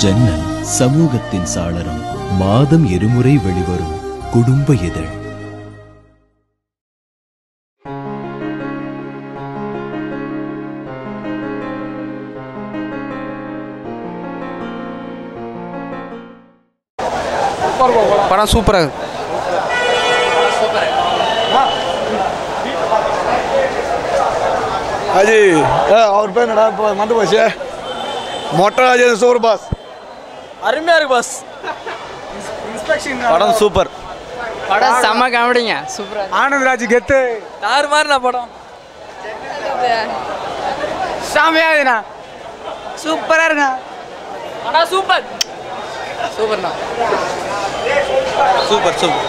ஜன்னல் சமூகத்தின் சாளரம். மாதம் இருமுறை வெளிவரும் குடும்ப இதழ். படம் சூப்பராக இருக்கு. அஜி அவர் பேர் என்னடா இப்போ மந்து பாஸ் மொட்டை ராஜேந்திர சூப்பர் பாஸ். அருமையாக இருக்கு பாஸ். படம் சூப்பர். படம் செம்ம காமெடிங்க. சூப்பராக ஆனந்த்ராஜ் கெத்து யார் மாதிரிண்ணா படம் செம்மையாக இருக்குண்ணா. சூப்பராக இருக்குண்ணா. படம் சூப்பர் சூப்பர்ண்ணா. Super super.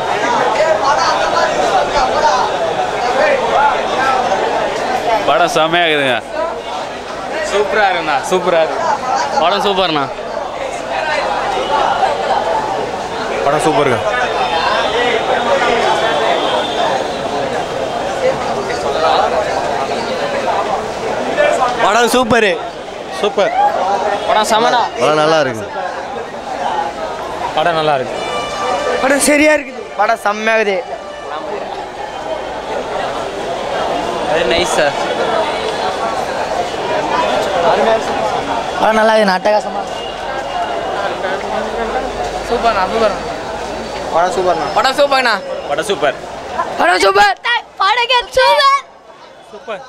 படம் செம்மையாக இருக்குதுங்க. சூப்பராக இருக்குண்ணா. சூப்பராக இருக்கு படம். சூப்பர்ண்ணா. படம் சூப்பருங்க. படம் சூப்பரு. சூப்பர். படம் செம்மண்ணா. படம் நல்லா இருக்கு. படம் நல்லா இருக்கு. படம் சரியா இருக்குது. படம் செம்மையாகுது. Very nice sir. படம் நல்லா இருக்குது. அட்டகாசமா சூப்பர்ண்ணா. சூப்பர். படம் சூப்பர்ண்ணா. படம் சூப்பர்ண்ணா. படம் சூப்பர். படம் சூப்பர். படம் சூப்பர். சூப்பர்.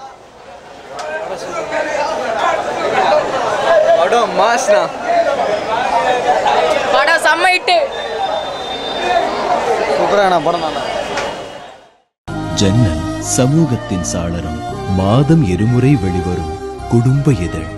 படம் மாஸ்ண்ணா. படம் செம்ம ஹிட்டு. சூப்பரான படம் நல்லா. ஜன்னல் சமூகத்தின் சாளரம். மாதம் இருமுறை வெளிவரும் குடும்ப இதழ்.